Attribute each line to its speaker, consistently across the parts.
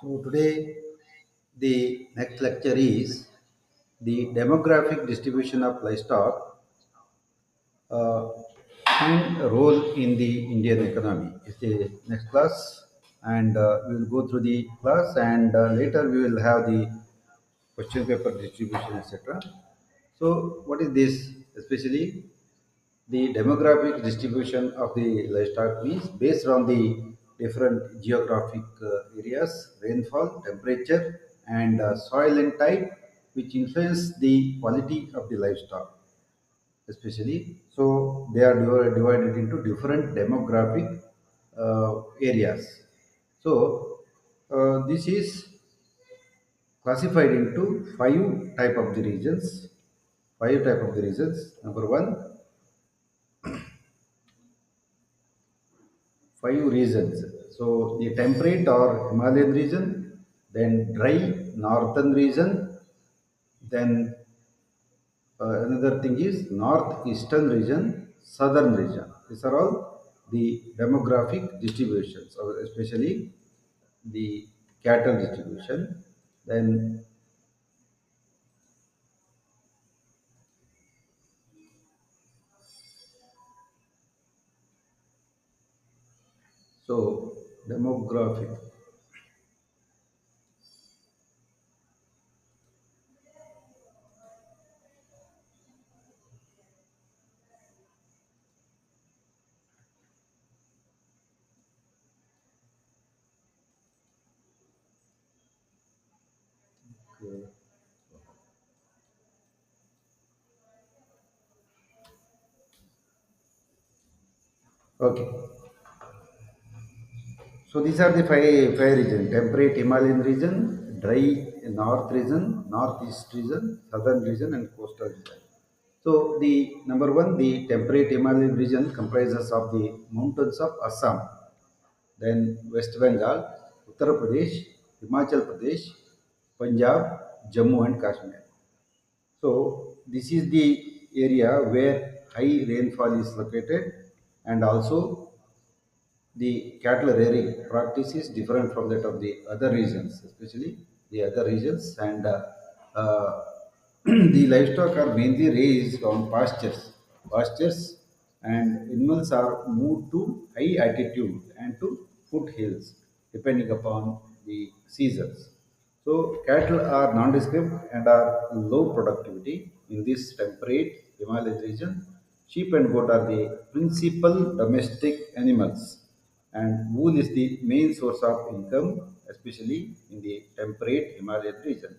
Speaker 1: So today the next lecture is the demographic distribution of livestock uh, and role in the Indian economy. It's the next class, and we will go through the class, and later we will have the question paper distribution, etc. So, what is this? Especially the demographic distribution of the livestock means based on the different geographic areas, rainfall, temperature, and soil and type, which influence the quality of the livestock, especially. So they are divided into different demographic areas. So this is classified into five type of the regions. Five type of the regions. Number one, five regions. So the temperate or Himalayan region, then dry northern region, then another thing is northeastern region, southern region. These are all the demographic distributions, or especially the cattle distribution. Then so demographic. Okay. So these are the five region: temperate Himalayan region, dry north region, northeast region, southern region, and coastal region. So the number one, the temperate Himalayan region comprises of the mountains of Assam, then West Bengal, Uttar Pradesh, Himachal Pradesh, Punjab, Jammu and Kashmir. So this is the area where high rainfall is located, and also the cattle rearing practice is different from that of the other regions, especially the other regions, and the livestock are mainly raised on pastures, and animals are moved to high altitude and to foothills, depending upon the seasons. So cattle are nondescript and are low productivity in this temperate Himalayan region. Sheep and goat are the principal domestic animals, and wool is the main source of income, especially in the temperate Himalayan region.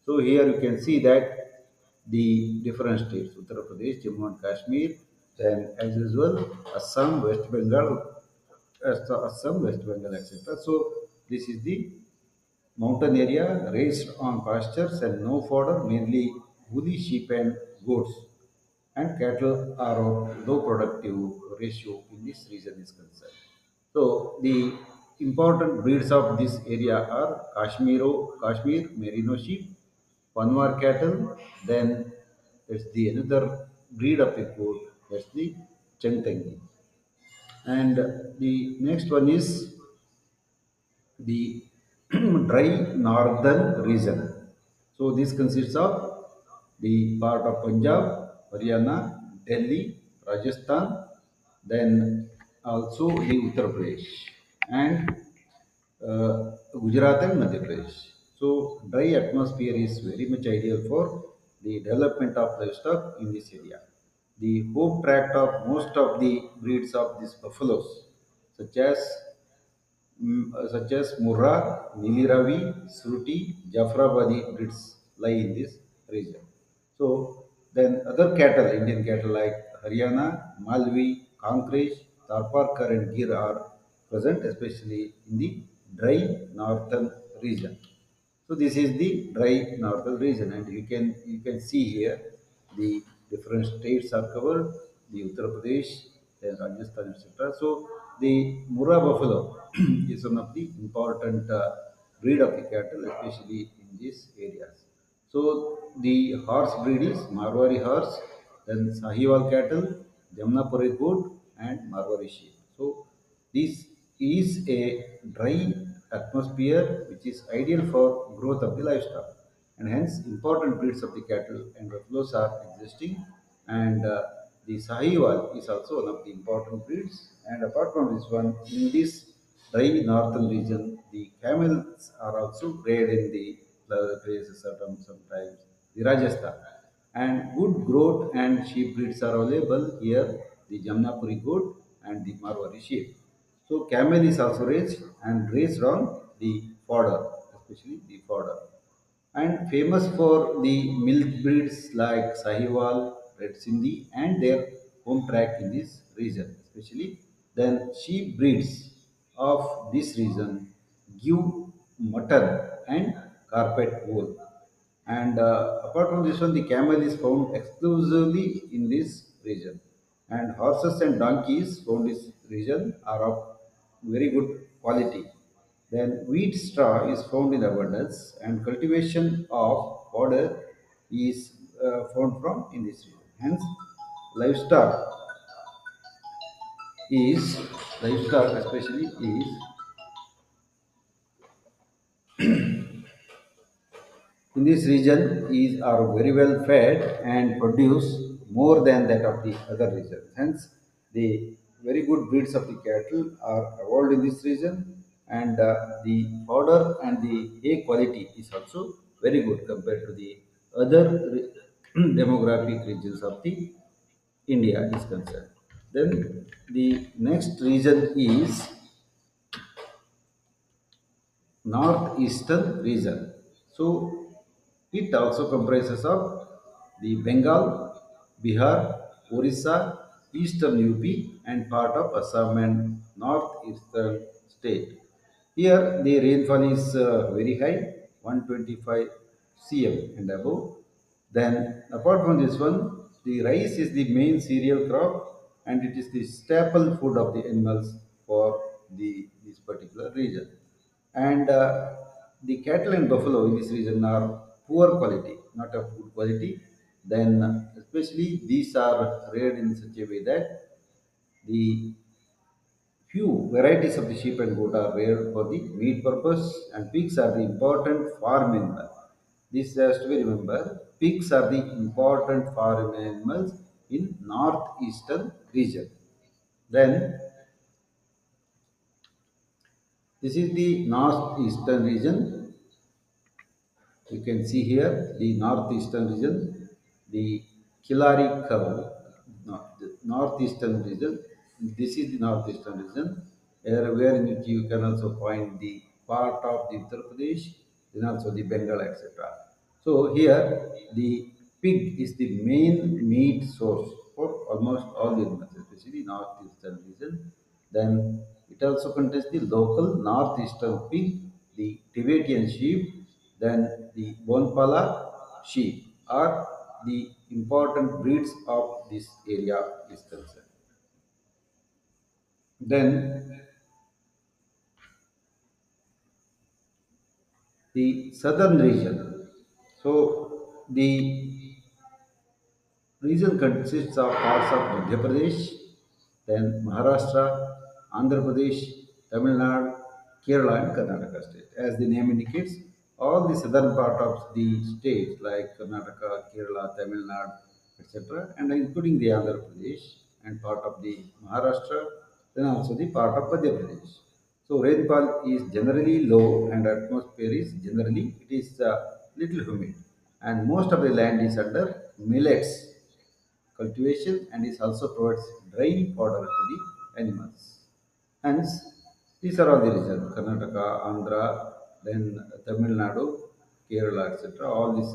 Speaker 1: So here you can see that the different states, Uttar Pradesh, Jammu and Kashmir, then as usual, Assam, West Bengal, Assam, West Bengal, etc. So this is the mountain area raised on pastures and no fodder, mainly woolly sheep and goats, and cattle are of low productive ratio in this region is concerned. So the important breeds of this area are Kashmir Merino sheep, Panwar cattle, then there's the another breed of the goat, that's the Chengtengi. And the next one is the dry northern region. So this consists of the part of Punjab, Haryana, Delhi, Rajasthan, then also the Uttar Pradesh and Gujarat and Madhya Pradesh. So dry atmosphere is very much ideal for the development of livestock in this area. The home tract of most of the breeds of these buffaloes, such as Murrah, Niliravi, Sruti, Jafrabadi breeds lie in this region. So then other cattle, Indian cattle like Haryana, Malvi, Kankrej, Tarparkar and Gir are present, especially in the dry northern region. So this is the dry northern region, and you can see here the different states are covered, the Uttar Pradesh, then Rajasthan, etc. So the Murrah buffalo is one of the important breed of the cattle, especially in these areas. So the horse breed is Marwari horse, then Sahiwal cattle, Jamnapuri goat, and Marwari sheep. So this is a dry atmosphere which is ideal for growth of the livestock, and hence important breeds of the cattle and buffaloes are existing, and the Sahiwal is also one of the important breeds. And apart from this one, in this dry northern region, the camels are also reared in the places sometimes the Rajasthan, and good goat and sheep breeds are available here, the Jamnapuri goat and the Marwari sheep. So camel is also raised and raised on the fodder, especially the fodder. And famous for the milk breeds like Sahiwal, Red Sindhi, and their home track in this region, especially. Then sheep breeds of this region give mutton and carpet wool. And apart from this one, the camel is found exclusively in this region. And horses and donkeys found in this region are of very good quality. Then wheat straw is found in abundance, and cultivation of fodder is found from in this region. Hence, livestock is livestock especially is in this region is are very well fed and produce more than that of the other regions. Hence, the very good breeds of the cattle are evolved in this region, and the fodder and the hay quality is also very good compared to the other demographic regions of the India is concerned. Then the next region is northeastern region. So it also comprises of the Bengal, Bihar, Orissa, eastern UP, and part of Assam and northeastern state. Here the rainfall is very high, 125 cm and above. Then apart from this one, the rice is the main cereal crop, and it is the staple food of the animals for this particular region. And the cattle and buffalo in this region are poor quality, not of good quality. Then especially these are reared in such a way that the few varieties of the sheep and goat are reared for the meat purpose, and pigs are the important farm animal. This has to be remembered. Pigs are the important farm animals in northeastern region. Then this is the northeastern region. You can see here the northeastern region, the Kilari cow, the northeastern region. This is the northeastern region, where in which you can also find the part of the Uttar Pradesh, then also the Bengal, etc. So here the pig is the main meat source for almost all the animals, especially northeastern region. Then it also contains the local northeastern pig, the Tibetan sheep, then the Bonpala sheep are the important breeds of this area is concerned. Then the southern region. So the region consists of parts of Madhya Pradesh, then Maharashtra, Andhra Pradesh, Tamil Nadu, Kerala, and Karnataka state. As the name indicates, all the southern part of the states like Karnataka, Kerala, Tamil Nadu, etc., and including the Andhra Pradesh and part of the Maharashtra, then also the part of Madhya Pradesh. So rainfall is generally low, and atmosphere is generally it is little humid, and most of the land is under millets cultivation, and it also provides dry fodder to the animals. Hence, these are all the regions: Karnataka, Andhra, then Tamil Nadu, Kerala, etc. All this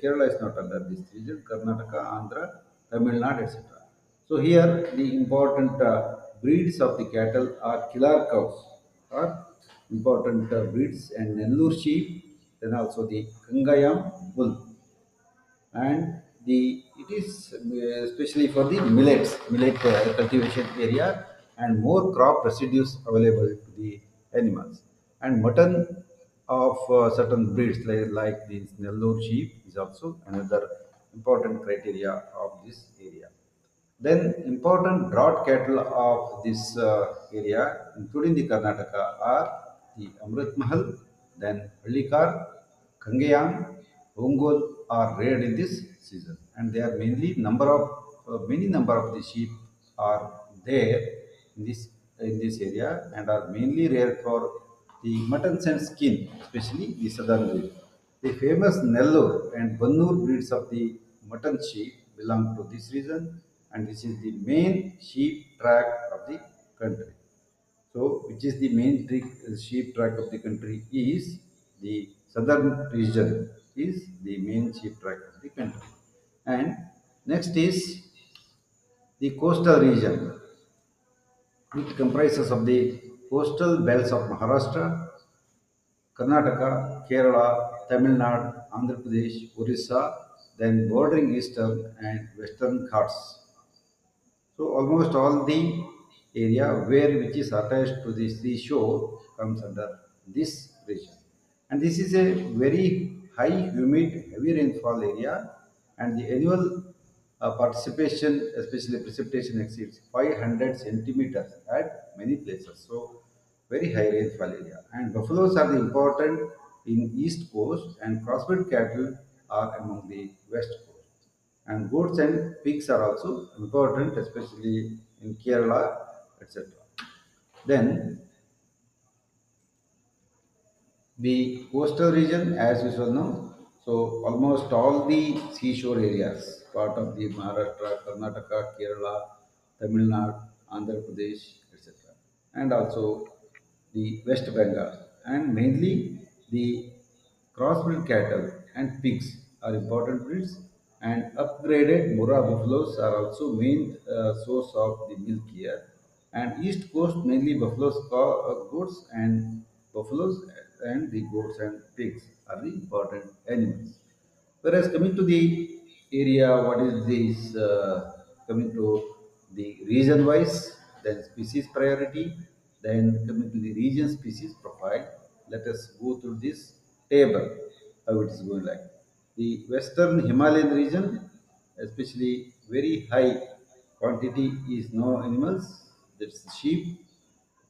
Speaker 1: Kerala is not under this region. Karnataka, Andhra, Tamil Nadu, etc. So here the important breeds of the cattle are killer cows, are important breeds, and Nellore sheep, then also the Kangayam bull, and the it is especially for the millet cultivation area, and more crop residues available to the animals, and mutton of certain breeds like the Nellore sheep is also another important criteria of this area. Then important drought cattle of this area, including the Karnataka, are the Amrit Mahal, then Hallikar, Kangayam, Ongol are reared in this season, and they are mainly number of many number of the sheep are there in this area and are mainly reared for the muttons and skin, especially the southern region. The famous Nellore and Bannur breeds of the mutton sheep belong to this region, and this is the main sheep track of the country. So, which is the main sheep track of the country is the southern region is the main sheep track of the country. And next is the coastal region, which comprises of the coastal belts of Maharashtra, Karnataka, Kerala, Tamil Nadu, Andhra Pradesh, Orissa, then bordering eastern and western Ghats. So almost all the area where which is attached to the seashore comes under this region. And this is a very high, humid, heavy rainfall area, and the annual participation, especially precipitation, exceeds 500 centimeters at many places. So very high rainfall area. And buffaloes are the important in east coast, and crossbred cattle are among the west coast. And goats and pigs are also important, especially in Kerala, etc. Then the coastal region, as you shall know, so almost all the seashore areas, part of the Maharashtra, Karnataka, Kerala, Tamil Nadu, Andhra Pradesh, etc., and also the West Bengal, and mainly the crossbred cattle and pigs are important breeds, and upgraded Murrah buffaloes are also main source of the milk here. And East Coast mainly buffaloes, goats and buffaloes and the goats and pigs are the important animals. Whereas coming to the area, what is this? Coming to the region wise, then species priority, then coming to the region species profile. Let us go through this table, how it is going like. The western Himalayan region, especially very high quantity is no animals, that's sheep,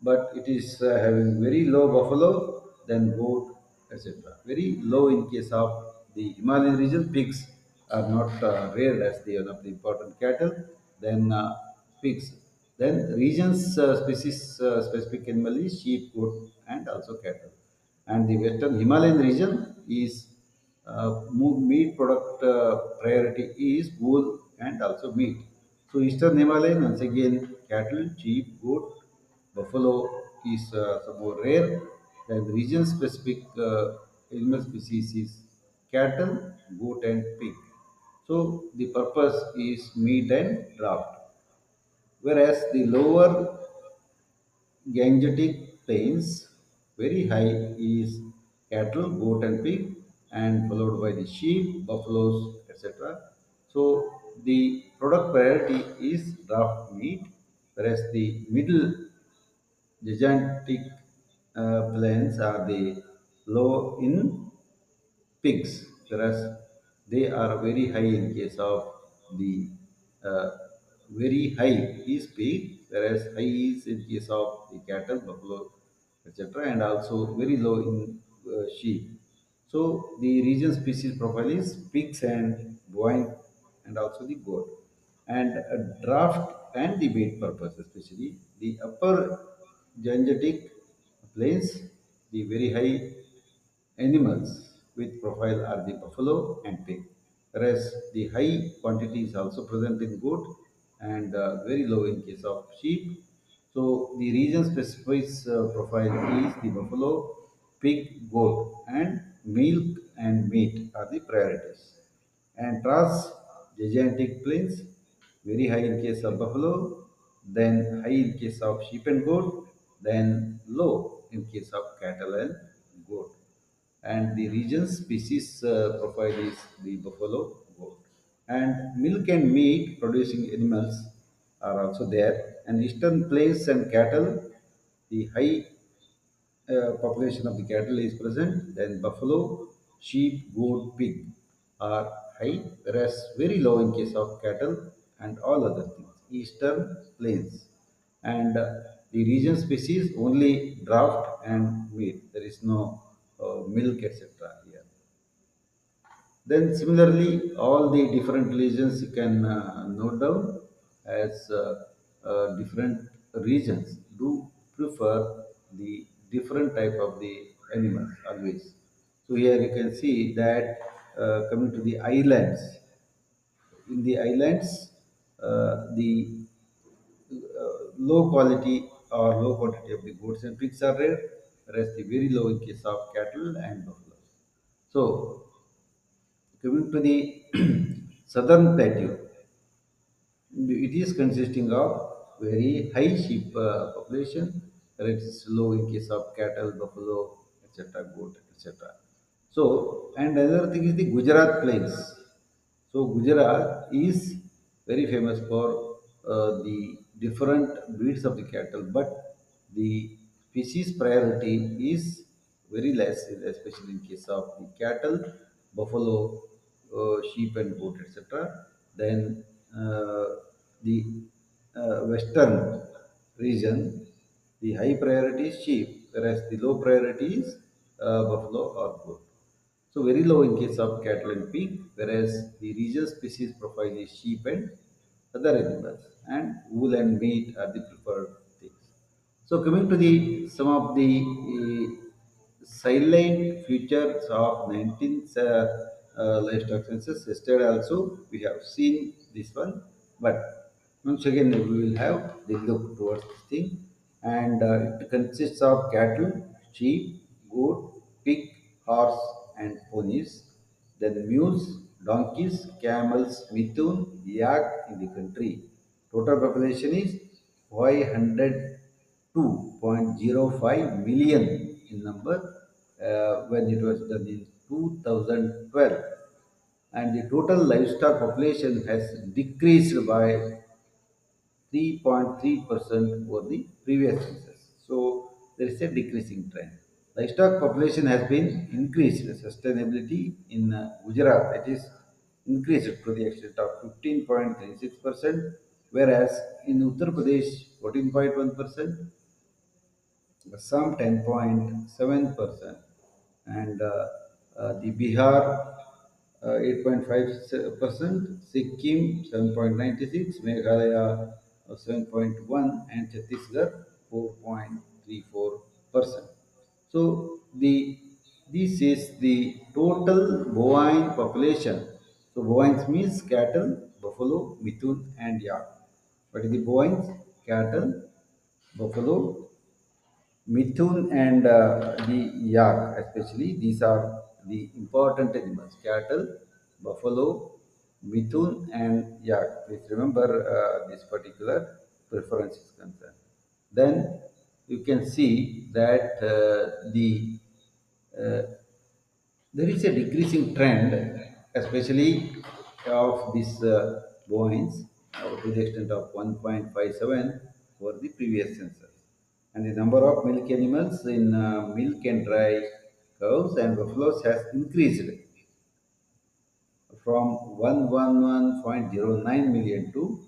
Speaker 1: but it is having very low buffalo, then goat, etc. Very low in case of the Himalayan region. Pigs are not reared as the one of the important cattle. Then pigs. Then regions species specific animal is sheep, goat, and also cattle. And the western Himalayan region is meat product priority is wool and also meat. So eastern Himalayan once again cattle, sheep, goat, buffalo is somewhat rare. Then region specific animal species is cattle, goat, and pig. So the purpose is meat and draft. Whereas the lower Gangetic plains, very high is cattle, goat, and pig, and followed by the sheep, buffaloes, etc. So the product priority is draft meat, whereas the middle gigantic plains are the low in pigs, whereas they are very high in case of the uh, very high is pig, whereas high is in case of the cattle, buffalo, etc., and also very low in sheep. So the region species profile is pigs and bovine and also the goat. And draft and the meat purpose, especially the upper Gangetic plains, the very high animals with profile are the buffalo and pig, whereas the high quantity is also present in goat and very low in case of sheep. So the region specific profile is the buffalo, pig, goat, and milk and meat are the priorities. And gigantic plains, very high in case of buffalo, then high in case of sheep and goat, then low in case of cattle and goat. And the region species profile is the buffalo, goat. And milk and meat producing animals are also there. And eastern plains and cattle, the high population of the cattle is present, then buffalo, sheep, goat, pig are high, whereas very low in case of cattle and all other things. Eastern plains and The region species only draft and meat. There is no milk, etc. here. Then similarly, all the different regions you can note down as different regions do prefer the different type of the animals always. So here you can see that coming to the islands, in the islands, the low quality or low quantity of the goats and pigs are rare, whereas the very low in case of cattle and buffaloes. So coming to the southern plateau, it is consisting of very high sheep population, where it is low in case of cattle, buffalo, etc., goat, etc. So, and another thing is the Gujarat plains. So, Gujarat is very famous for the different breeds of the cattle, but the species priority is very less, especially in case of the cattle, buffalo, sheep, and goat, etc. Then the western region, the high priority is sheep, whereas the low priority is buffalo or goat. So very low in case of cattle and pig, whereas the regional species profile is sheep and other animals, and wool and meat are the preferred things. So coming to the some of the silent features of 19th livestock census. Yesterday also we have seen this one, but once again we will have the look towards this thing, and it consists of cattle, sheep, goat, pig, horse, and ponies. Then mules, donkeys, camels, mithun, yak in the country. Total population is 502.05 million in number when it was done in 2012, and the total livestock population has decreased by 3.3% over the previous census. So there is a decreasing trend. Livestock population has been increased. Sustainability in Gujarat, it is increased to the extent of 15.36%, whereas in Uttar Pradesh 14.1%, some 10.7%, and the Bihar 8.5%, Sikkim 7.96, Meghalaya 7.1, and Chhattisgarh 4.34%. So this is the total bovine population. So bovines means cattle, buffalo, mithun, and yak. What is the bovines? Cattle, buffalo, Mithun, and the yak, especially, these are the important animals: cattle, buffalo, Mithun, and yak. Please remember this particular preference is concerned. Then you can see that uh, there is a decreasing trend, especially of these bovines, to the extent of 1.57 for the previous census. And the number of milk animals in milk and dry cows and buffaloes has increased from 111.09 million to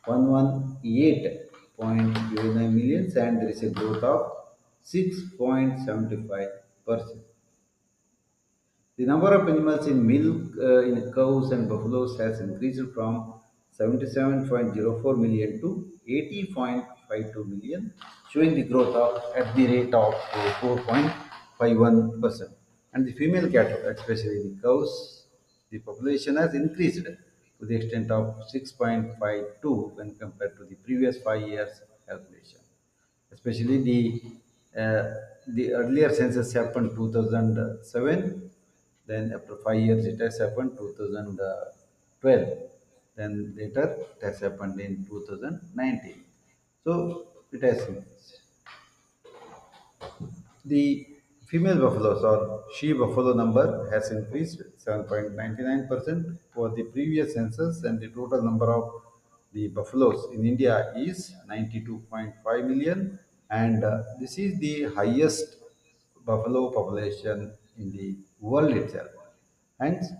Speaker 1: 118.09 millions, and there is a growth of 6.75%. The number of animals in milk in cows and buffaloes has increased from 77.04 million to 80.52 million, showing the growth of at the rate of 4.51%. And the female cattle, especially the cows, the population has increased to the extent of 6.52 when compared to the previous 5 years calculation. Especially the earlier census happened 2007, then after 5 years it has happened 2012, then later it has happened in 2019. So it has increased. The female buffaloes or she buffalo number has increased 7.99% for the previous census, and the total number of the buffaloes in India is 92.5 million, and this is the highest buffalo population in the world itself. Hence,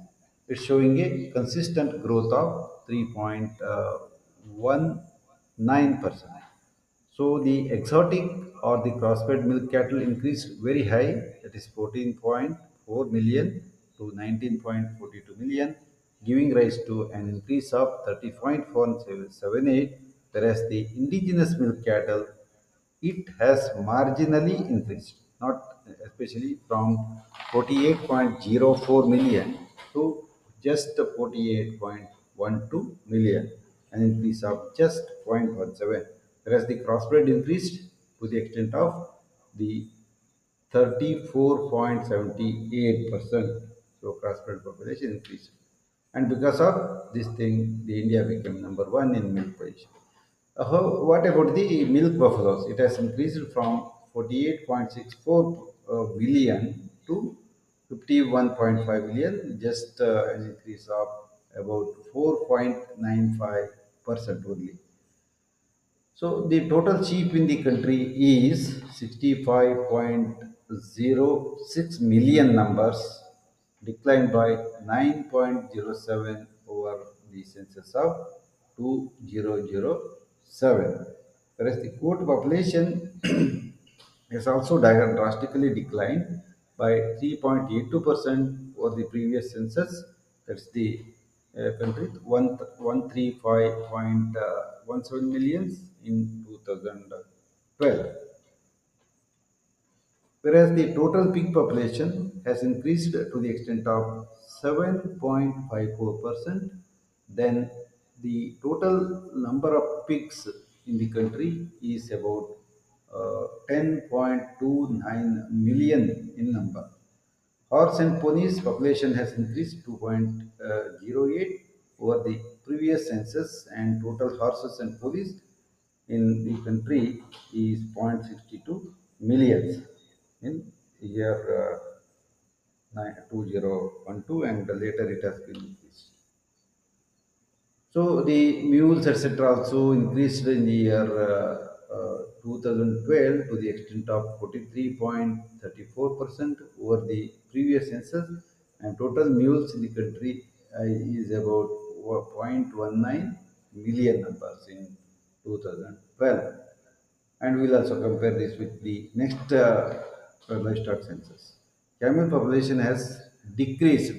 Speaker 1: it's showing a consistent growth of 3.19%. So the exotic or the crossbred milk cattle increased very high, that is 14.4 million to 19.42 million, giving rise to an increase of 30.478, whereas the indigenous milk cattle, it has marginally increased, not especially from 48.04 million to just 48.12 million, an increase of just 0.17, whereas the crossbred increased to the extent of the 34.78%. So crossbred population increased. And because of this thing, the India became number one in milk production. What about the milk buffaloes? It has increased from 48.64 billion to 51.5 billion, just an increase of about 4.95% only. So the total sheep in the country is 65.06 million numbers, declined by 9.07 over the census of 2007. Whereas the goat population has also drastically declined by 3.82% over the previous census. That's the country, 135.17 millions in 2012. Whereas the total pig population has increased to the extent of 7.54%, then the total number of pigs in the country is about 10.29 million in number. Horse and ponies population has increased 2.08 over the previous census, and total horses and ponies in the country is 0.62 millions in year 2012, and later it has been increased. So the mules, etc., also increased in the year 2012 to the extent of 43.34% over the previous census, and total mules in the country is about 0.19 million numbers in 2012. And we'll also compare this with the next livestock census. Camel population has decreased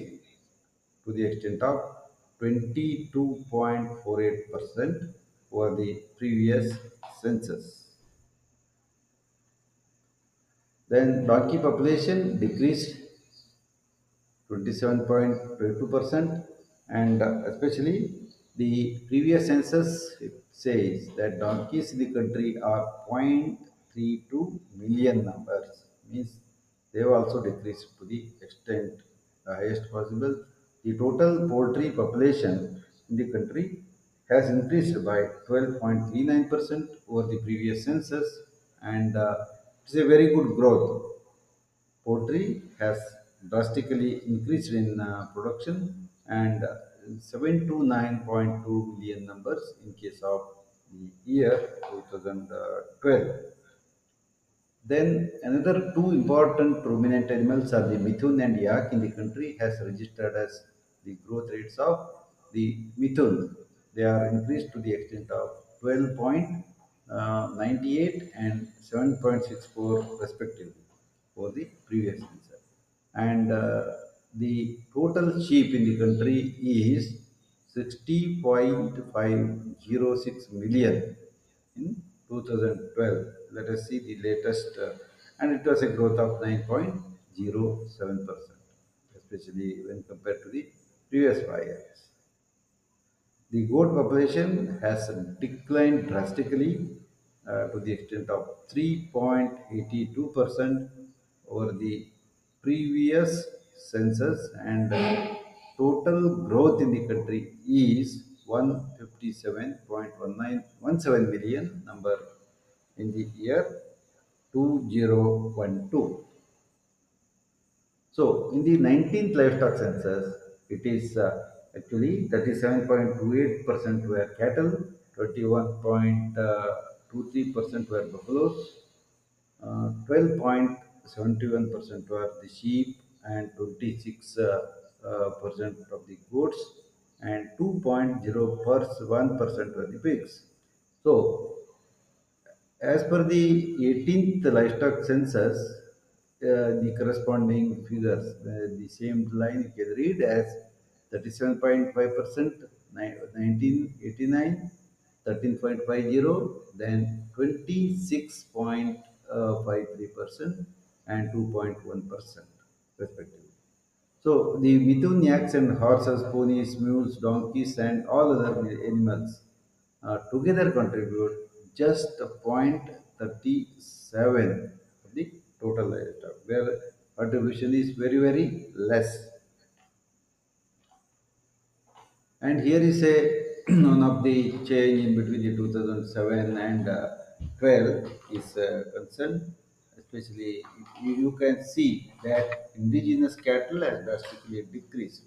Speaker 1: to the extent of 22.48% over the previous census. Then donkey population decreased 27.22%, and especially the previous census, it says that donkeys in the country are 0.32 million numbers, means they have also decreased to the extent highest possible. The total poultry population in the country has increased by 12.39% over the previous census, and it's a very good growth. Poultry has drastically increased in production, and 7 to 9.2 million numbers in case of the year 2012. Then another two important ruminant animals are the mithun and yak in the country has registered as the growth rates of the mithun. They are increased to the extent of 12.98 and 7.64 respectively for the previous census. And the total sheep in the country is 60.506 million in 2012. Let us see the latest, and it was a growth of 9.07%, especially when compared to the previous 5 years. The goat population has declined drastically to the extent of 3.82% over the previous census, and total growth in the country is 157.1917 million number in the year 2012. So, in the 19th livestock census, it is actually 37.28% were cattle, 21.23% were buffaloes, 12.71% were the sheep, and 26% of the goats, and 2.01% were the pigs. So, As per the 18th livestock census, the corresponding figures, the same line you can read as 37.5%, 1989, 13.50, then 26.53%, and 2.1% respectively. So the Mithun yaks and horses, ponies, mules, donkeys, and all other animals together contribute just 0.37 of the total livestock, where contribution is very, very less. And here is a one of the change in between the 2007 and 12 is concerned. Especially, you can see that indigenous cattle has drastically decreased.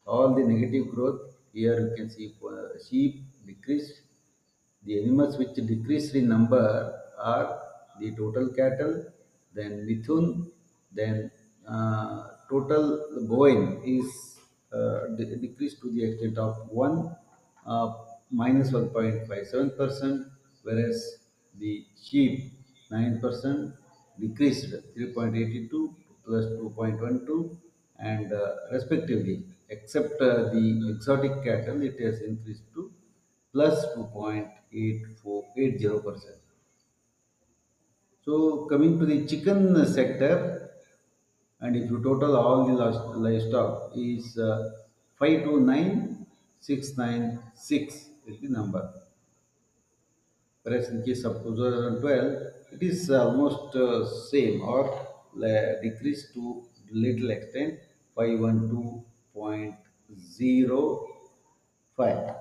Speaker 1: All the negative growth here you can see sheep decreased. The animals which decreased in number are the total cattle, then mithun, then total bovine is decreased to the extent of 1 minus 1.57%, whereas the sheep 9% decreased 3.82 plus 2.12, and respectively, except the exotic cattle, it has increased to plus 2.8480%. So coming to the chicken sector, and if you total all the livestock is 529,696 is the number. Whereas in case of 2012, it is almost same or decreased to little extent 512.05.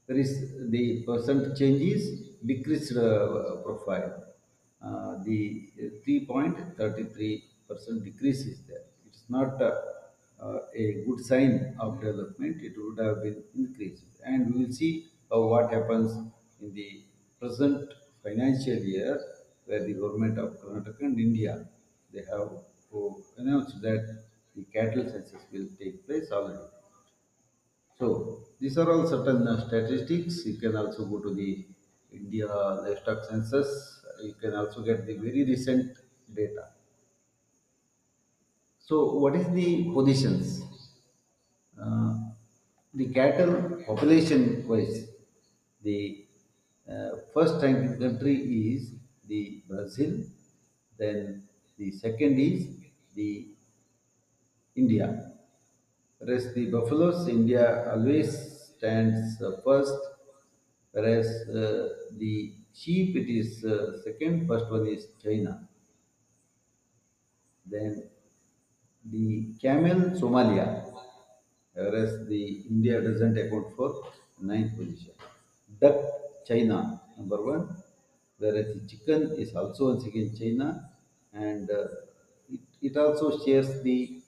Speaker 1: There is the percent change is decreased profile. The 3.33% decrease is there. It's not a good sign of development. It would have been increased. And we will see what happens in the present financial year, where the government of Karnataka and India, they have announced that the cattle census will take place already. So these are all certain statistics. You can also go to the India livestock census. You can also get the very recent data. So what is the positions? Uh, the cattle population wise, the first ranking country is the Brazil. Then the second is the India. Whereas the buffaloes, India always stands first, whereas the sheep it is second, first one is China. Then the camel Somalia, whereas the India doesn't account for ninth position. Duck China number one, whereas the chicken is also once again China, and it also shares the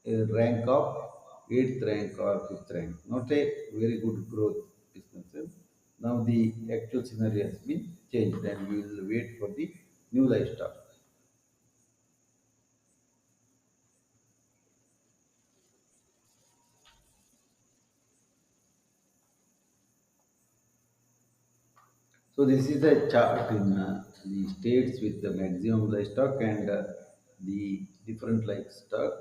Speaker 1: rank of eighth rank or fifth rank. Not a very good growth is concerned. Now the actual scenario has been changed, and we will wait for the new livestock. So this is a chart in the states with the maximum livestock and the different livestock.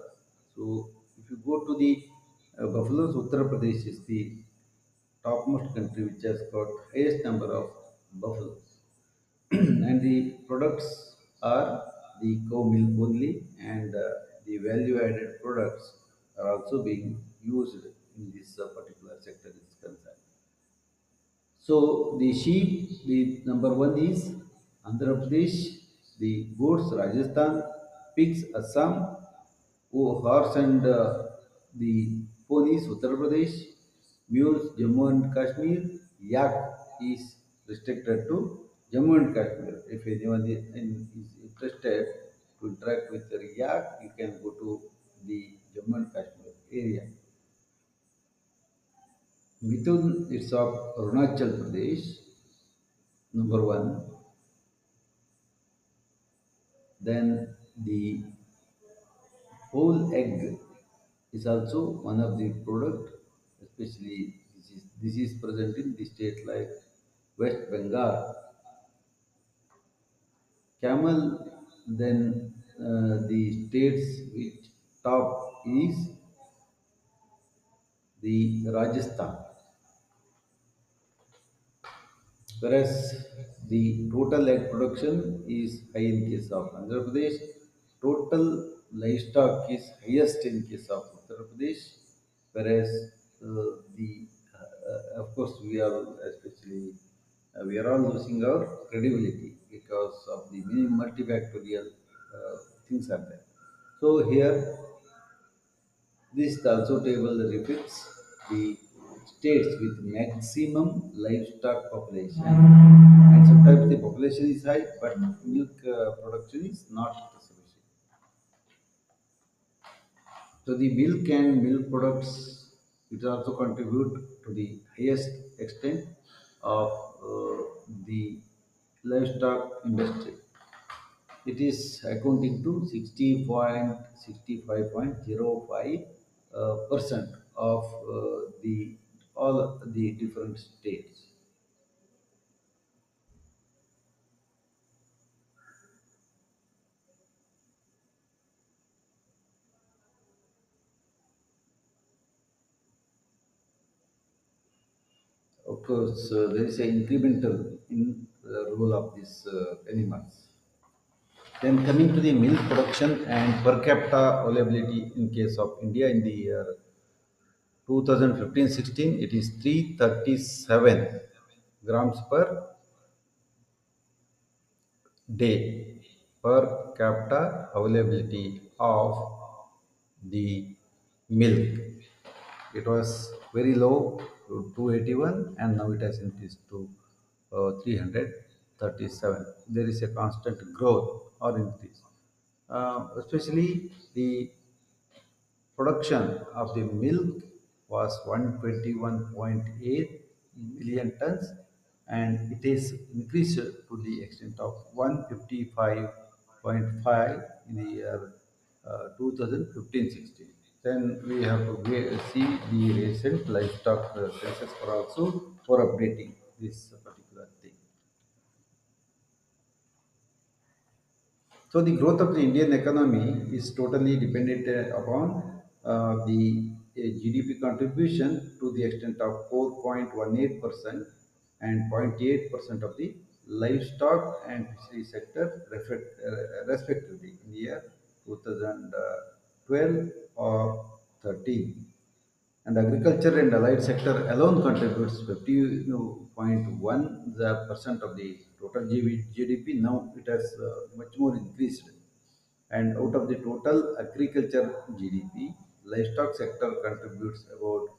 Speaker 1: So if you go to the buffaloes, Uttar Pradesh is the topmost country which has got highest number of buffaloes. And the products are the cow milk only, and the value added products are also being used in this particular sector is concerned. So the sheep, the number one is Andhra Pradesh, the goats Rajasthan, pigs Assam, horse and the ponies Uttar Pradesh, mules Jammu and Kashmir, yak is restricted to Jammu and Kashmir. If anyone is interested to interact with the yak, you can go to the Jammu and Kashmir area. Mithun, it's of Arunachal Pradesh, number one. Then the whole egg is also one of the product, especially this is present in the state like West Bengal. Camel, then the states which top is the Rajasthan, whereas the total egg production is high in case of Andhra Pradesh. Total livestock is highest in case of Uttar Pradesh, whereas the of course we are especially we are all losing our credibility because of the many multifactorial things are there. So here this also table reflects the states with maximum livestock population, and sometimes the population is high, but milk production is not sufficient. So the milk and milk products it also contribute to the highest extent of the livestock industry. It is accounting to 60.65.05 percent of the all the different states. Of course, there is an incremental in the role of these animals. Then coming to the milk production and per capita availability in case of India in the year 2015-16, it is 337 grams per day per capita availability of the milk. It was very low to 281 and now it has increased to 337. There is a constant growth or increase. Especially the production of the milk was 121.8 million tons and it is increased to the extent of 155.5 in the year 2015-16. Then we have to see the recent livestock census for also for updating this particular thing. So the growth of the Indian economy is totally dependent upon the GDP contribution to the extent of 4.18% and 0.8% of the livestock and fishery sector respectively in the year 2012 or 13. And agriculture and allied sector alone contributes 50.1 percent of the total GDP. Now it has much more increased. And out of the total agriculture GDP, livestock sector contributes about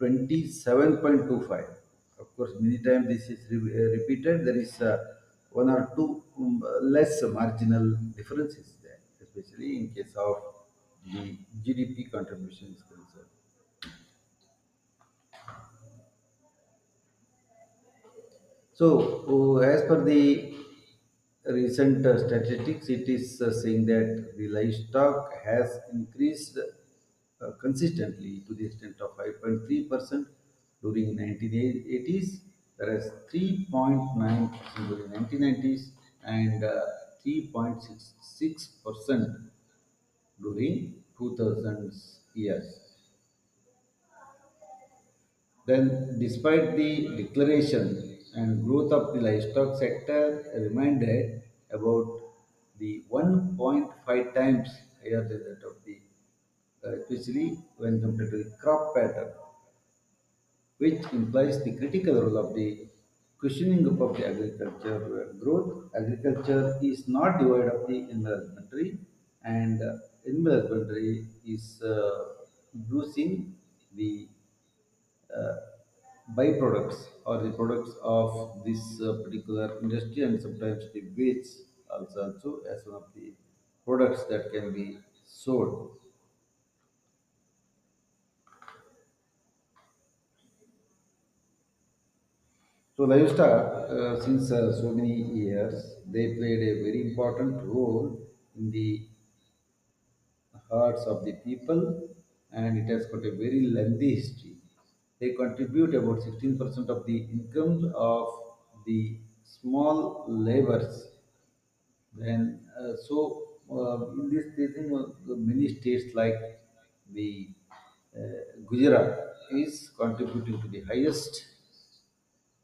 Speaker 1: 27.25. Of course, many times this is repeated. There is one or two less marginal differences there, especially in case of the GDP contribution is concerned. So, as per the recent statistics, it is saying that the livestock has increased consistently to the extent of 5.3% during 1980s, whereas 3.9% during 1990s and 3.66% during 2000s years. Then, despite the declaration and growth of the livestock sector, reminded about the 1.5 times higher than that of the, especially when compared to the crop pattern, which implies the critical role of the cushioning up of the agriculture growth. Agriculture is not devoid of the animal husbandry, and animal husbandry is using the uh, byproducts or the products of this particular industry and sometimes the waste also as one of the products that can be sold. So livestock, since so many years, they played a very important role in the hearts of the people and it has got a very lengthy history. They contribute about 16% of the income of the small laborers In this thing, the many states like the Gujarat is contributing to the highest.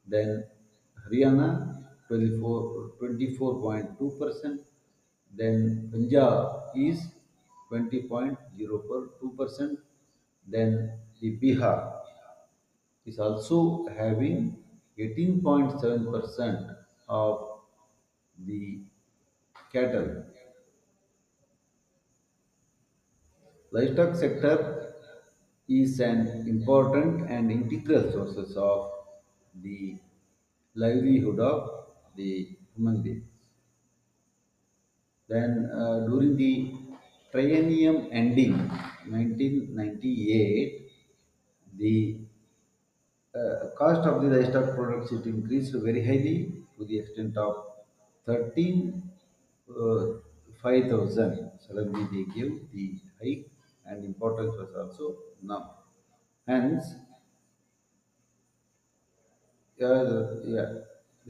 Speaker 1: Then Haryana 24.2%. Then Punjab is 20.02%. Then the Bihar is also having 18.7% of the cattle. Livestock sector is an important and integral source of the livelihood of the human beings. Then during the triennium ending 1998, the cost of the livestock products it increased very highly to the extent of 13 uh, 5,000. Suddenly they gave the hike and importance was also now. Hence, yeah,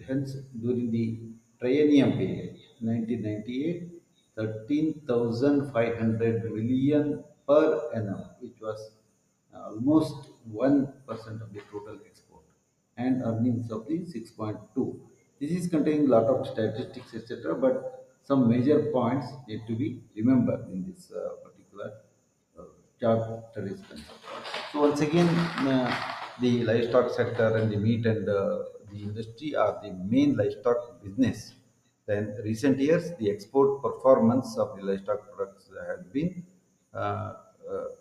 Speaker 1: hence during the triennium period 1998, 13,500 million per annum, which was almost 1% of the total export, and earnings of the 6.2. This is containing lot of statistics, etc., but some major points need to be remembered in this particular uh, chapter is concerned. So once again, the livestock sector and the meat and the industry are the main livestock business. Then recent years, the export performance of the livestock products has been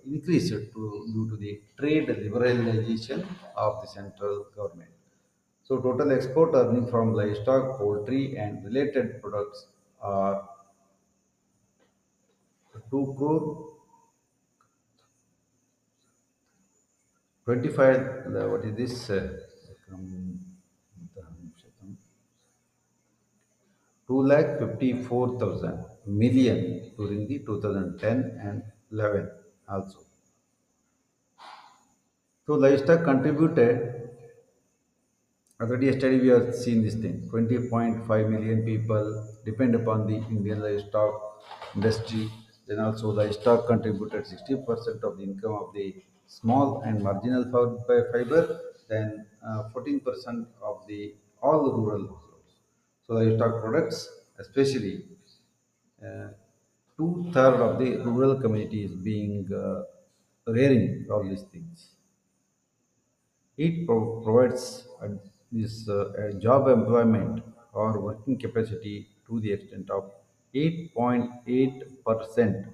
Speaker 1: increased due to the trade liberalization of the central government. So total export earning from livestock, poultry and related products are 2 crore 25, what is this? Um, 2 lakh 54,000 million during the 2010 and 11 also. So livestock contributed. Already yesterday we have seen this thing. 20.5 million people depend upon the Indian livestock industry. Then also livestock contributed 60% of the income of the small and marginal fiber. Then 14% of the all rural households. So livestock products, especially uh, two-thirds of the rural community is being rearing all these things. It provides a job employment or working capacity to the extent of 8.8%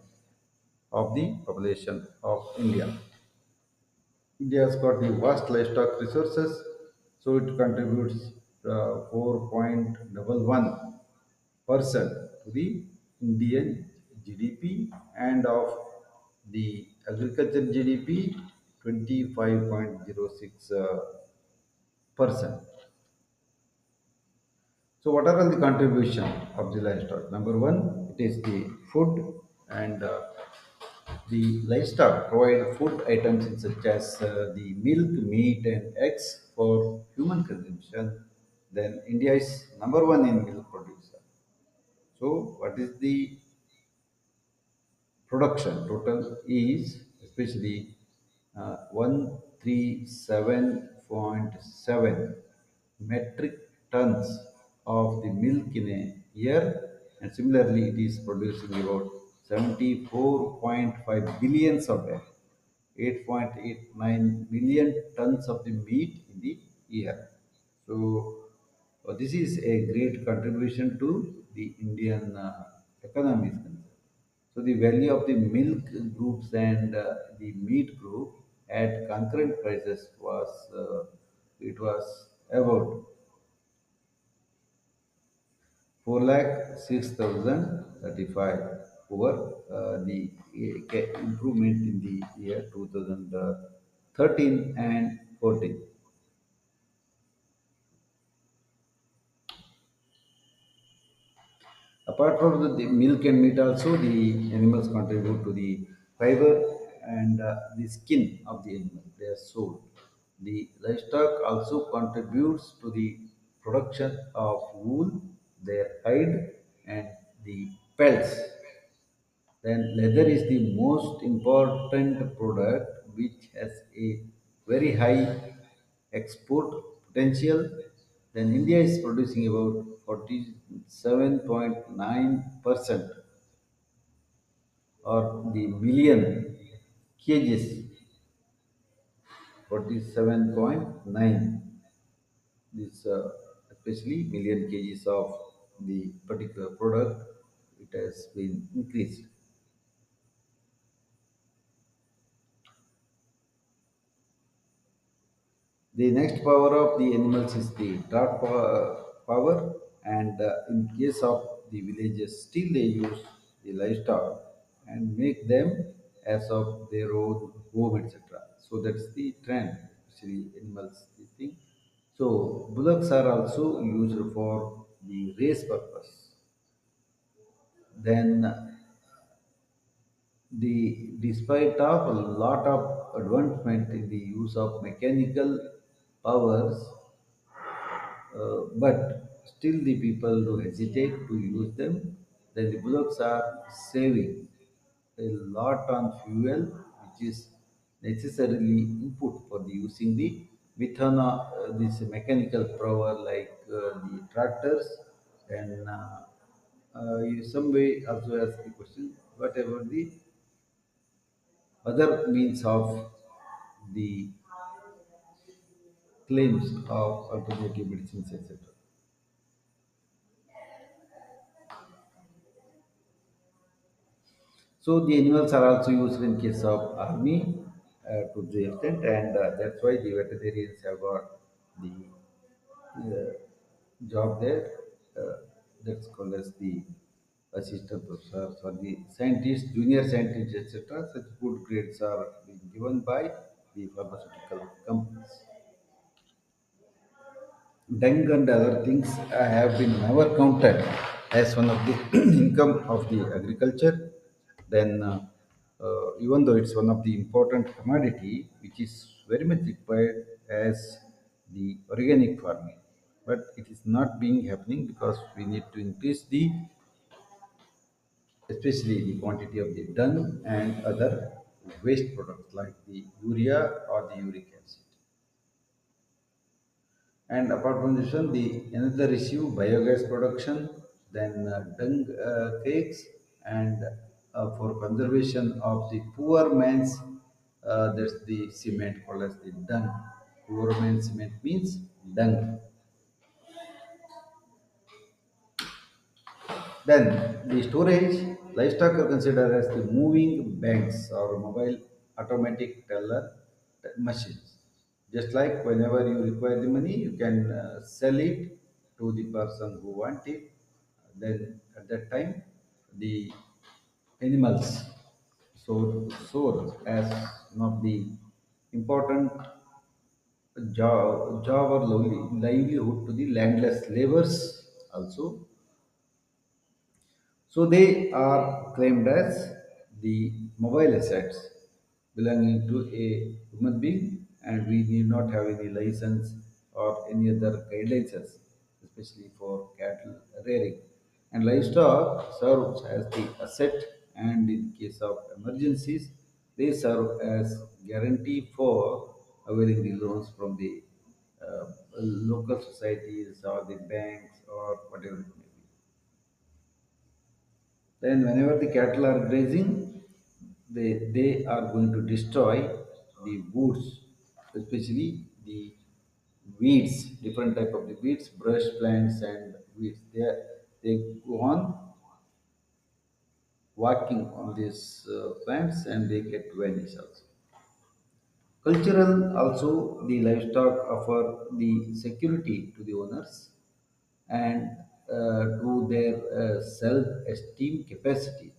Speaker 1: of the population of India. India has got the vast livestock resources, so it contributes 4.11% to the Indian GDP, and of the agriculture GDP 25.06 percent. So, what are all the contribution of the livestock? Number one, it is the food, and the livestock provide food items such as the milk, meat, and eggs for human consumption. Then India is number one in milk producer. So, what is the production total is especially 137.7 metric tons of the milk in a year, and similarly it is producing about 74.5 billions of eggs, 8.89 million tons of the meat in the year. So this is a great contribution to the Indian economy is concerned. So the value of the milk groups and the meat group at concurrent prices was it was about 4,06,035 over the improvement in the year 2013 and 14. Apart from the milk and meat, also the animals contribute to the fiber and the skin of the animal. They are sold. The livestock also contributes to the production of wool, their hide, and the pelts. Then leather is the most important product which has a very high export potential. Then India is producing about 47.9% or the million kgs, 47.9. This especially million kgs of the particular product, it has been increased. The next power of the animals is the power, and in case of the villages, still they use the livestock and make them as of their own home, etc. So that's the trend, especially animals. The thing. So bullocks are also used for the race purpose. Then the despite of a lot of advancement in the use of mechanical powers, but still the people do hesitate to use them. Then the bullocks are saving a lot on fuel, which is necessarily input for the using the within this mechanical power like the tractors and in some way also ask the question whatever the other means of the claims of alternative medicines, etc. So the animals are also used in case of army to the extent, and that's why the veterinarians have got the job there. Uh, that's called as the assistant professors or the scientists, junior scientists, etc. Such good grades are being given by the pharmaceutical companies. Dung and other things have been never counted as one of the income of the agriculture. Then, even though it's one of the important commodity, which is very much required as the organic farming, but it is not being happening because we need to increase the, especially the quantity of the dung and other waste products like the urea or the uric acid. And apart from this one, the another issue biogas production, then dung cakes, and for conservation of the poor man's, that's the cement called as the dung. Poor man's cement means dung. Then the storage, livestock are considered as the moving banks or mobile automatic teller machines. Just like whenever you require the money, you can sell it to the person who want it. Then at that time, the animals soar as one of the important job or livelihood to the landless laborers also. So they are claimed as the mobile assets belonging to a human being, and we need not have any license or any other guidelines, especially for cattle rearing. And livestock serves as the asset, and in case of emergencies, they serve as guarantee for availing the loans from the local societies or the banks or whatever it may be. Then whenever the cattle are grazing, they are going to destroy the woods, especially the weeds, different type of the weeds, brush plants and weeds. They go on walking on these plants and they get vanished also. Cultural also the livestock offer the security to the owners and to their self-esteem capacity,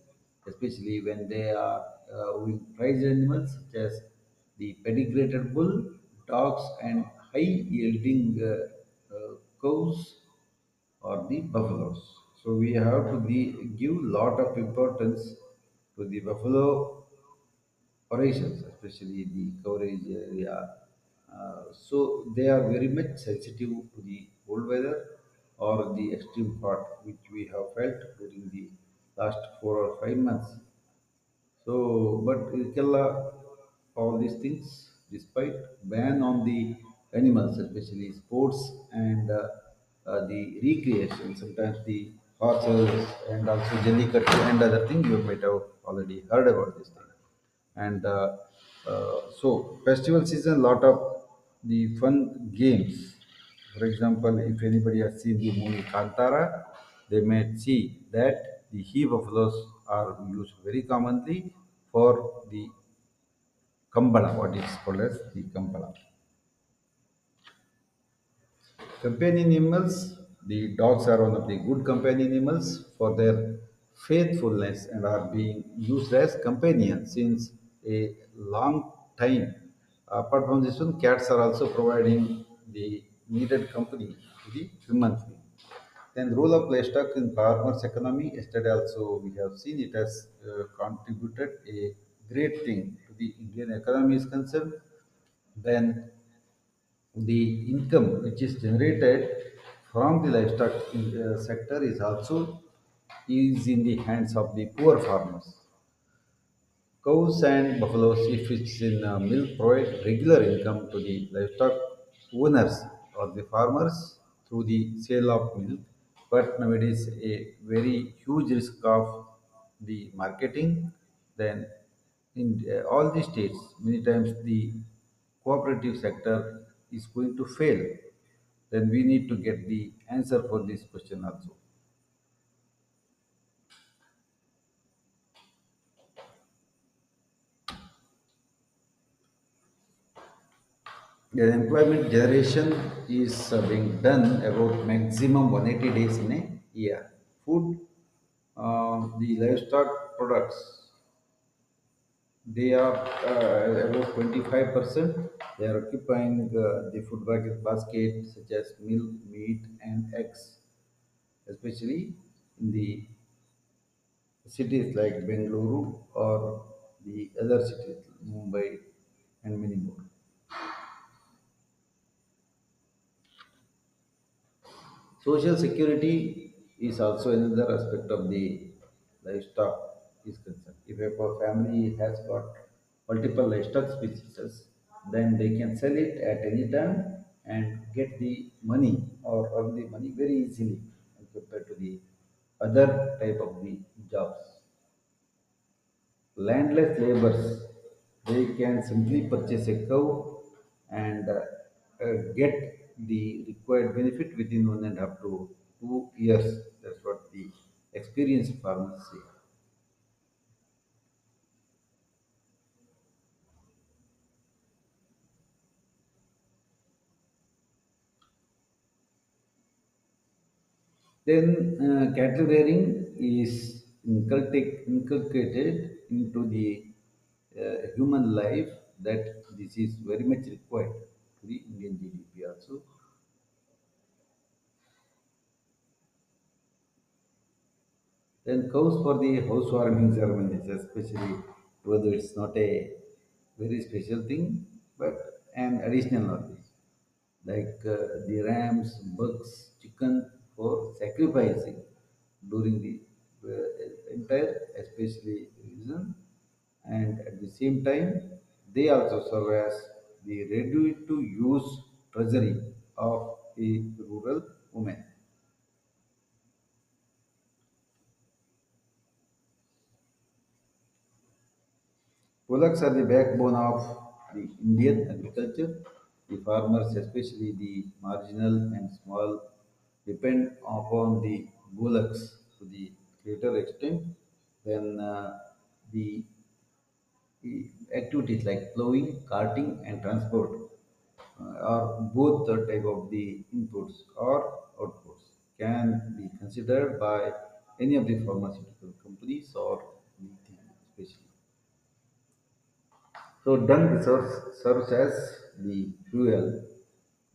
Speaker 1: especially when they are with prize animals such as the pedigreed bull, dogs, and high-yielding cows or the buffaloes. So we have to give lot of importance to the buffalo orations, especially the coverage area. So they are very much sensitive to the cold weather or the extreme hot which we have felt during the last 4 or 5 months. So, but Kerala, all these things, despite ban on the animals, especially sports and the recreation, sometimes the horses and also jellycut and other things, you might have already heard about this thing. And so, festival season, lot of the fun games. For example, if anybody has seen the movie Kantara, they may see that the he buffaloes are used very commonly for the Kambala, what is called as the Kambala. Companion animals, the dogs are one of the good companion animals for their faithfulness and are being used as companions since a long time. Apart from this one, cats are also providing the needed company to the humans. Then role of livestock in farmers' economy. Yesterday also we have seen it has contributed a great thing to the Indian economy is concerned. Then the income which is generated from the livestock sector is in the hands of the poor farmers. Cows and buffaloes, if it's in milk, provide regular income to the livestock owners or the farmers through the sale of milk. But nowadays, a very huge risk of the marketing. Then, in all the states, many times the cooperative sector is going to fail. Then we need to get the answer for this question also. The employment generation is being done about maximum 180 days in a year. Food, the livestock products, they are about 25%. They are occupying the food basket such as milk, meat, and eggs, especially in the cities like Bengaluru or the other cities, Mumbai, and many more. Social security is also another aspect of the livestock is concerned. If a family has got multiple livestock species, then they can sell it at any time and get the money or earn the money very easily as compared to the other type of the jobs. Landless laborers, they can simply purchase a cow and get the required benefit within 1.5 to 2 years. That's what the experienced farmers say. Then cattle rearing is inculcated into the human life that this is very much required to the Indian GDP also. Then cows for the housewarming ceremonies, especially whether it's not a very special thing, but an additional knowledge. Like the rams, bucks, chicken for sacrificing during the entire, especially reason, and at the same time, they also serve as the ready-to-use treasury of a rural woman. Products are the backbone of the Indian agriculture. The farmers, especially the marginal and small, depend upon the bullocks to the greater extent than the activities like plowing, carting, and transport are both the type of the inputs or outputs can be considered by any of the pharmaceutical companies or anything especially. So dung serves as the fuel.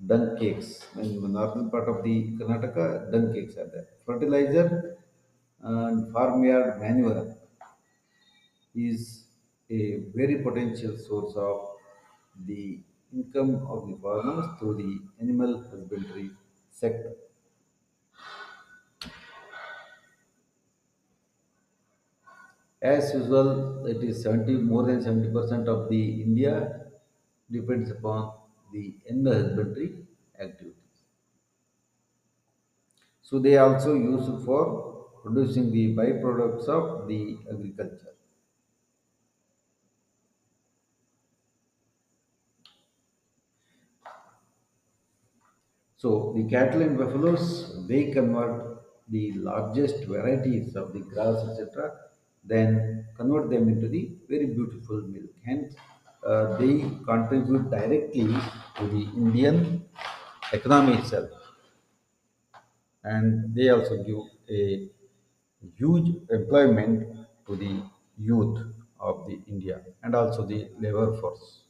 Speaker 1: Dung cakes in the northern part of the Karnataka, dung cakes are there. Fertilizer and farmyard manure is a very potential source of the income of the farmers through the animal husbandry sector. As usual, it is 70, more than 70% of the India depends upon the animal husbandry activities. So they also use it for producing the byproducts of the agriculture. So the cattle and buffaloes, they convert the largest varieties of the grass, etc., then convert them into the very beautiful milk. Hence, they contribute directly to the Indian economy itself, and they also give a huge employment to the youth of the India and also the labor force.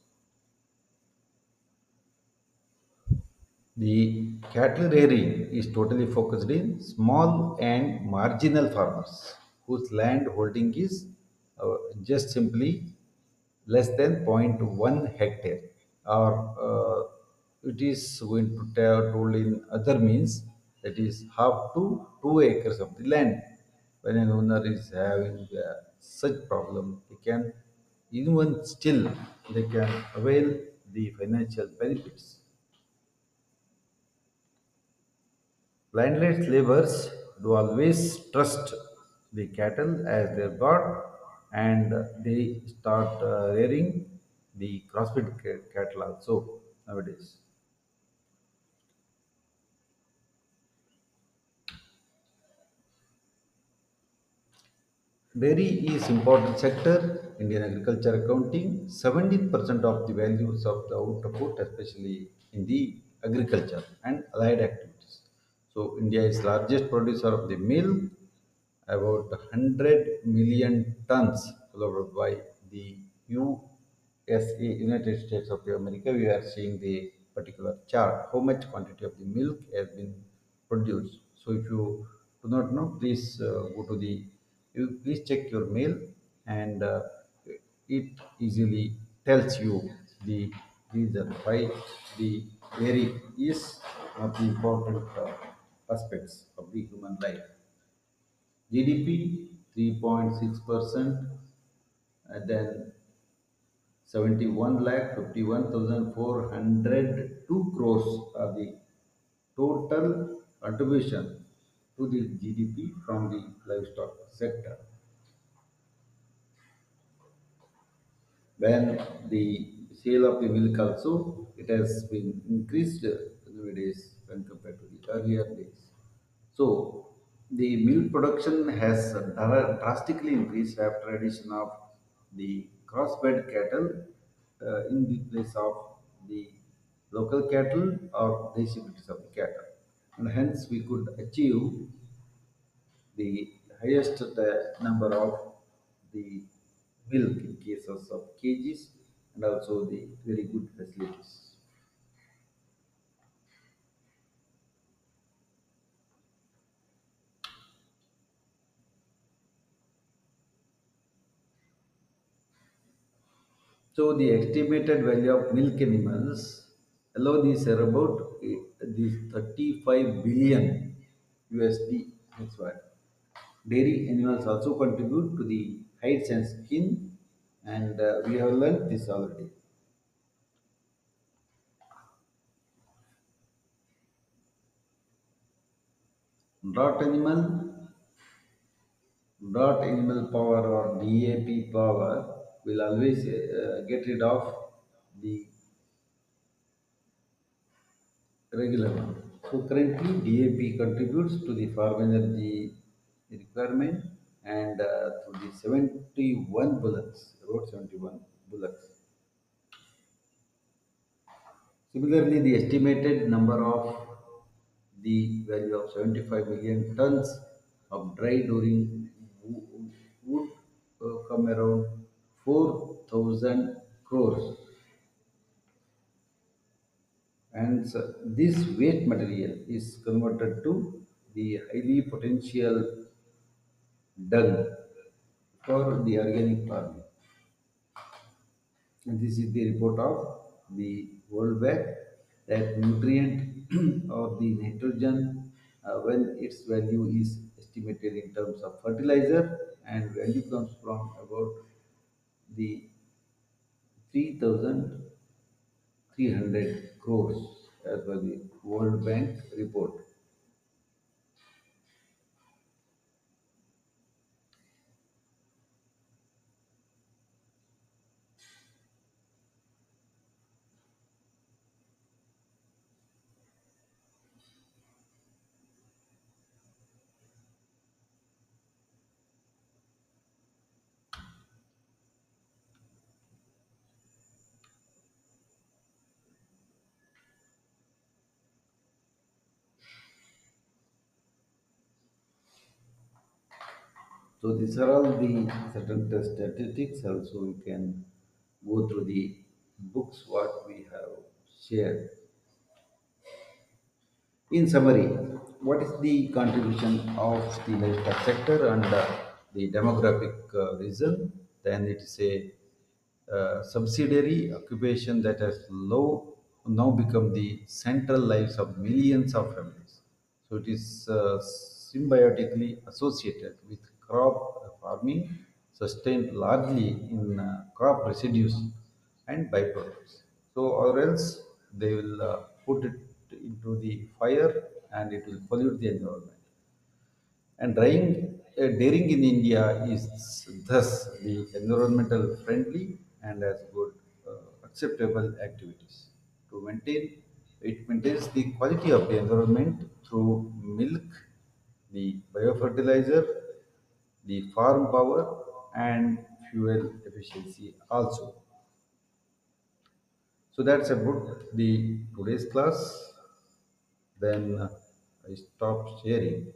Speaker 1: The cattle rearing is totally focused in small and marginal farmers whose land holding is just simply less than zero point 0.1 hectare, or it is going to tell told in other means, that is half to 2 acres of the land. When an owner is having such problem, they can, even still, they can avail the financial benefits. Landless laborers do always trust the cattle as their god, and they start rearing the crossbred cattle also nowadays. Dairy is important sector, Indian agriculture accounting 70% of the values of the output, especially in the agriculture and allied activities. So India is largest producer of the milk, about 100 million tons, followed by the USA, United States of America. We are seeing the particular chart, how much quantity of the milk has been produced. So if you do not know, please go to the, you please check your mail, and it easily tells you the reason why the dairy is one of the important aspects of the human life. GDP 3.6%, and then 71 lakh 51,402 crores are the total contribution to the GDP from the livestock sector. When the sale of the milk also, it has been increased nowadays when compared to the earlier days. So the milk production has drastically increased after addition of the crossbred cattle in the place of the local cattle or desi breeds of the cattle, and hence we could achieve the highest number of the milk in cases of kgs, and also the very good facilities. So the estimated value of milk animals alone is about this 35 billion USD. That's what. Dairy animals also contribute to the hides and skin, and we have learned this already. Draught animal, draught animal power or DAP power will always get rid of the regular one. So currently DAP contributes to the farm energy requirement, and to the 71 bullocks, about 71 bullocks. Similarly, the estimated number of the value of 75 million tons of dry during would come around 4,000 crores, and so this waste material is converted to the highly potential dung for the organic farming. And this is the report of the World Bank, that nutrient or the nitrogen, when its value is estimated in terms of fertilizer, and value comes from about the 3,300 crores as per the World Bank report. So these are all the certain statistics. Also, we can go through the books what we have shared. In summary, what is the contribution of the livestock sector and the demographic reason? Then it is a subsidiary occupation that has now become the central lives of millions of families. So it is symbiotically associated with crop farming, sustained largely in crop residues and byproducts. So, or else they will put it into the fire and it will pollute the environment. And dairying in India is thus the environmental friendly and has good acceptable activities. To maintain, it maintains the quality of the environment through milk, the biofertilizer, the farm power, and fuel efficiency also. So that's about the today's class. Then I stop sharing.